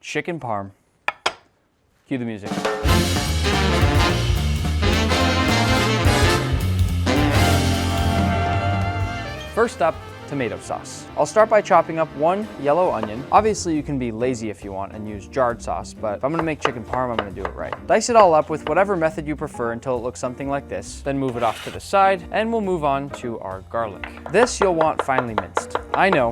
chicken parm. Cue the music. First up, tomato sauce. I'll start by chopping up 1 yellow onion. Obviously you can be lazy if you want and use jarred sauce, but if I'm gonna make chicken parm, I'm gonna do it right. Dice it all up with whatever method you prefer until it looks something like this, then move it off to the side, and we'll move on to our garlic. This you'll want finely minced. I know,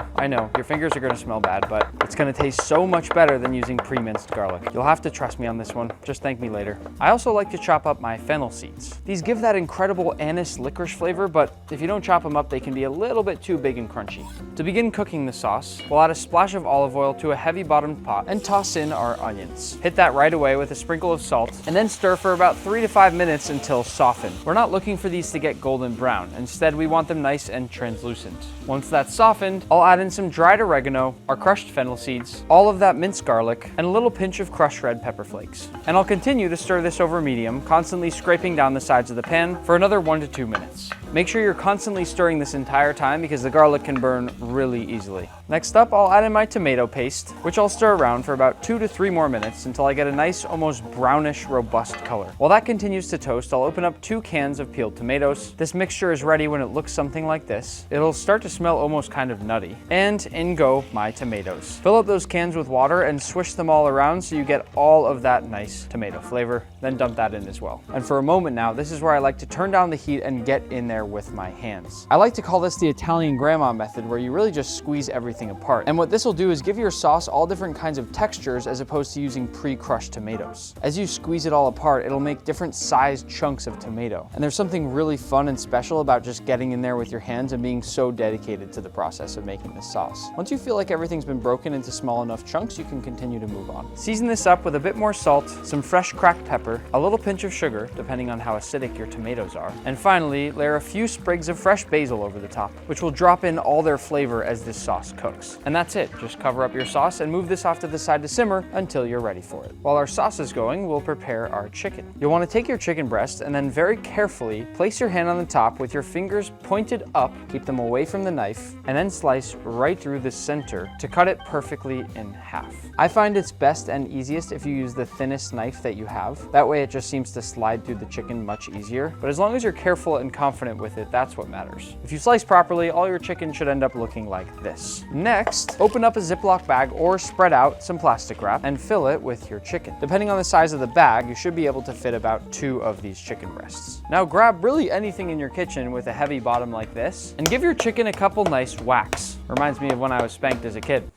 your fingers are gonna smell bad, but it's gonna taste so much better than using pre-minced garlic. You'll have to trust me on this one, just thank me later. I also like to chop up my fennel seeds. These give that incredible anise licorice flavor, but if you don't chop them up, they can be a little bit too big and crunchy. To begin cooking the sauce, we'll add a splash of olive oil to a heavy bottomed pot and toss in our onions. Hit that right away with a sprinkle of salt and then stir for about 3 to 5 minutes until softened. We're not looking for these to get golden brown. Instead, we want them nice and translucent. Once that's softened, I'll add in some dried oregano, our crushed fennel seeds, all of that minced garlic, and a little pinch of crushed red pepper flakes. And I'll continue to stir this over medium, constantly scraping down the sides of the pan for another 1 to 2 minutes. Make sure you're constantly stirring this entire time because the garlic can burn really easily. Next up, I'll add in my tomato paste, which I'll stir around for about 2 to 3 more minutes until I get a nice, almost brownish, robust color. While that continues to toast, I'll open up 2 cans of peeled tomatoes. This mixture is ready when it looks something like this. It'll start to smell almost kind of nutty. And in go my tomatoes. Fill up those cans with water and swish them all around so you get all of that nice tomato flavor. Then dump that in as well. And for a moment now, this is where I like to turn down the heat and get in there with my hands. I like to call this the Italian grandma method, where you really just squeeze everything apart. And what this will do is give your sauce all different kinds of textures as opposed to using pre-crushed tomatoes. As you squeeze it all apart, it'll make different sized chunks of tomato. And there's something really fun and special about just getting in there with your hands and being so dedicated to the process of making this sauce. Once you feel like everything's been broken into small enough chunks, you can continue to move on. Season this up with a bit more salt, some fresh cracked pepper, a little pinch of sugar, depending on how acidic your tomatoes are, and finally, layer a few sprigs of fresh basil over the top, which will drop in all their flavor as this sauce cooks. And that's it. Just cover up your sauce and move this off to the side to simmer until you're ready for it. While our sauce is going, we'll prepare our chicken. You'll want to take your chicken breast and then very carefully place your hand on the top with your fingers pointed up, keep them away from the knife, and then slice right through the center to cut it perfectly in half. I find it's best and easiest if you use the thinnest knife that you have. That way it just seems to slide through the chicken much easier. But as long as you're careful and confident with it, that's what matters. If you slice properly, all your chicken should end up looking like this. Next, open up a Ziploc bag or spread out some plastic wrap and fill it with your chicken. Depending on the size of the bag, you should be able to fit about 2 of these chicken breasts. Now grab really anything in your kitchen with a heavy bottom like this and give your chicken a couple nice whacks. Reminds me of when I was spanked as a kid.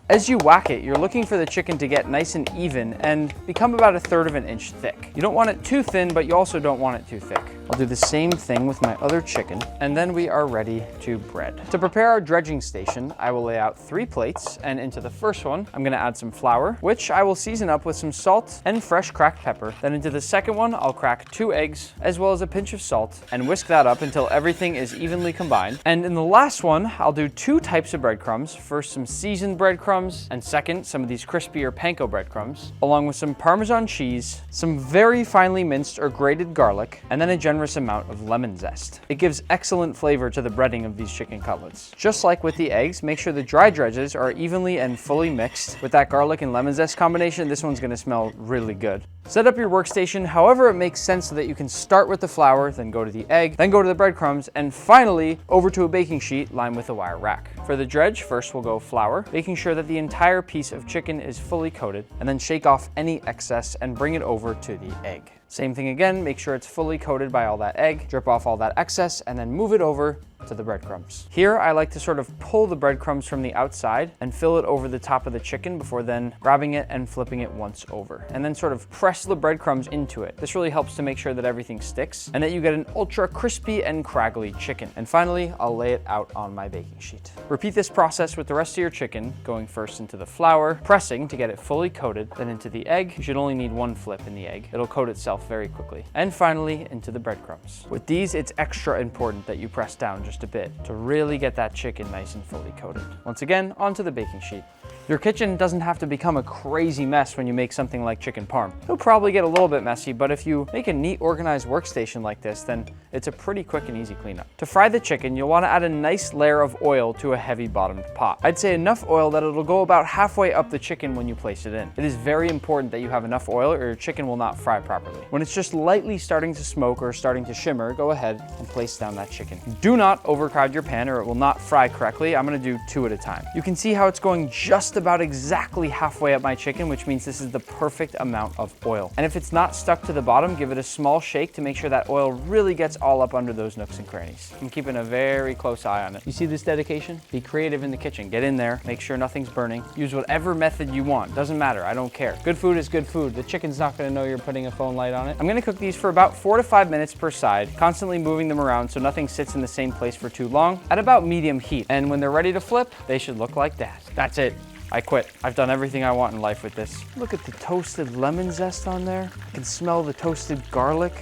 As you whack it, you're looking for the chicken to get nice and even and become about 1/3 of an inch thick. You don't want it too thin, but you also don't want it too thick. I'll do the same thing with my other chicken, and then we are ready to bread. To prepare our dredging station, I will lay out 3 plates, and into the first one, I'm gonna add some flour, which I will season up with some salt and fresh cracked pepper. Then into the second one, I'll crack 2 eggs, as well as a pinch of salt, and whisk that up until everything is evenly combined. And in the last one, I'll do 2 types of breadcrumbs. First, some seasoned breadcrumbs, and second, some of these crispier panko breadcrumbs, along with some Parmesan cheese, some very finely minced or grated garlic, and then a generous amount of lemon zest. It gives excellent flavor to the breading of these chicken cutlets. Just like with the eggs, make sure the dry dredges are evenly and fully mixed. With that garlic and lemon zest combination, this one's gonna smell really good. Set up your workstation however it makes sense so that you can start with the flour, then go to the egg, then go to the breadcrumbs, and finally over to a baking sheet lined with a wire rack. For the dredge, first we'll go flour, making sure that the entire piece of chicken is fully coated, and then shake off any excess and bring it over to the egg. Same thing again, make sure it's fully coated by all that egg, drip off all that excess, and then move it over to the breadcrumbs. Here, I like to sort of pull the breadcrumbs from the outside and fill it over the top of the chicken before then grabbing it and flipping it once over. And then sort of press the breadcrumbs into it. This really helps to make sure that everything sticks and that you get an ultra crispy and craggly chicken. And finally, I'll lay it out on my baking sheet. Repeat this process with the rest of your chicken, going first into the flour, pressing to get it fully coated, then into the egg. You should only need 1 flip in the egg. It'll coat itself very quickly. And finally, into the breadcrumbs. With these, it's extra important that you press down just a bit to really get that chicken nice and fully coated. Once again, onto the baking sheet. Your kitchen doesn't have to become a crazy mess when you make something like chicken parm. It'll probably get a little bit messy, but if you make a neat, organized workstation like this, then It's a pretty quick and easy cleanup. To fry the chicken, you'll want to add a nice layer of oil to a heavy bottomed pot. I'd say enough oil that it'll go about halfway up the chicken when you place it in. It is very important that you have enough oil or your chicken will not fry properly. When it's just lightly starting to smoke or starting to shimmer, go ahead and place down that chicken. Do not overcrowd your pan or it will not fry correctly. I'm gonna do 2 at a time. You can see how it's going just about exactly halfway up my chicken, which means this is the perfect amount of oil. And if it's not stuck to the bottom, give it a small shake to make sure that oil really gets all up under those nooks and crannies. I'm keeping a very close eye on it. You see this dedication? Be creative in the kitchen. Get in there, make sure nothing's burning. Use whatever method you want. Doesn't matter, I don't care. Good food is good food. The chicken's not gonna know you're putting a phone light on it. I'm gonna cook these for about 4 to 5 minutes per side, constantly moving them around so nothing sits in the same place for too long, at about medium heat. And when they're ready to flip, they should look like that. That's it. I quit. I've done everything I want in life with this. Look at the toasted lemon zest on there. I can smell the toasted garlic.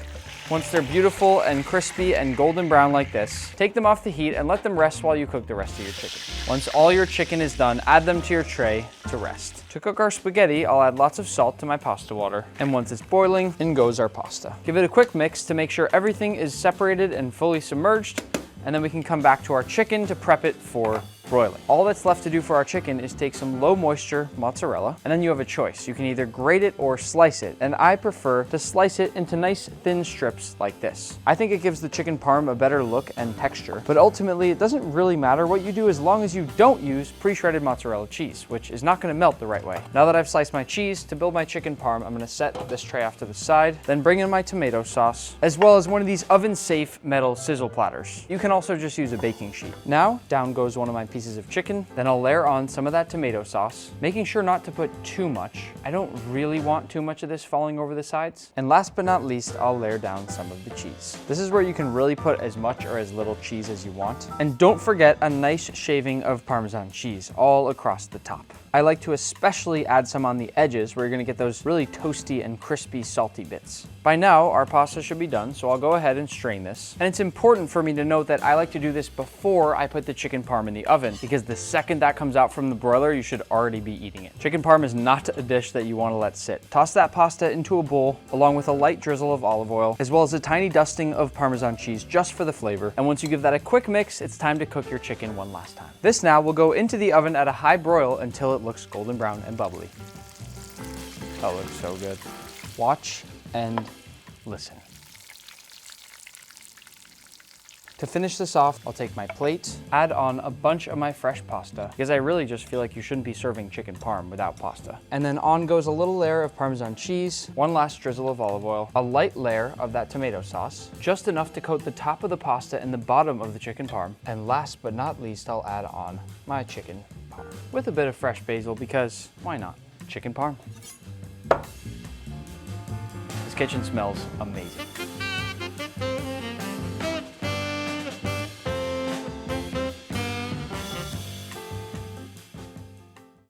Once they're beautiful and crispy and golden brown like this, take them off the heat and let them rest while you cook the rest of your chicken. Once all your chicken is done, add them to your tray to rest. To cook our spaghetti, I'll add lots of salt to my pasta water. And once it's boiling, in goes our pasta. Give it a quick mix to make sure everything is separated and fully submerged, and then we can come back to our chicken to prep it for broiling. All that's left to do for our chicken is take some low moisture mozzarella, and then you have a choice. You can either grate it or slice it, and I prefer to slice it into nice thin strips like this. I think it gives the chicken parm a better look and texture, but ultimately it doesn't really matter what you do as long as you don't use pre-shredded mozzarella cheese, which is not gonna melt the right way. Now that I've sliced my cheese, to build my chicken parm, I'm gonna set this tray off to the side, then bring in my tomato sauce, as well as one of these oven-safe metal sizzle platters. You can also just use a baking sheet. Now, down goes one of my pieces of chicken. Then I'll layer on some of that tomato sauce, making sure not to put too much. I don't really want too much of this falling over the sides. And last but not least, I'll layer down some of the cheese. This is where you can really put as much or as little cheese as you want. And don't forget a nice shaving of Parmesan cheese all across the top. I like to especially add some on the edges where you're gonna get those really toasty and crispy salty bits. By now, our pasta should be done, so I'll go ahead and strain this. And it's important for me to note that I like to do this before I put the chicken parm in the oven, because the second that comes out from the broiler, you should already be eating it. Chicken parm is not a dish that you wanna let sit. Toss that pasta into a bowl, along with a light drizzle of olive oil, as well as a tiny dusting of Parmesan cheese just for the flavor. And once you give that a quick mix, it's time to cook your chicken one last time. This now will go into the oven at a high broil until it looks golden brown and bubbly. That looks so good. Watch and listen. To finish this off, I'll take my plate, add on a bunch of my fresh pasta, because I really just feel like you shouldn't be serving chicken parm without pasta. And then on goes a little layer of Parmesan cheese, one last drizzle of olive oil, a light layer of that tomato sauce, just enough to coat the top of the pasta and the bottom of the chicken parm. And last but not least, I'll add on my chicken parm with a bit of fresh basil, because why not? Chicken parm. This kitchen smells amazing.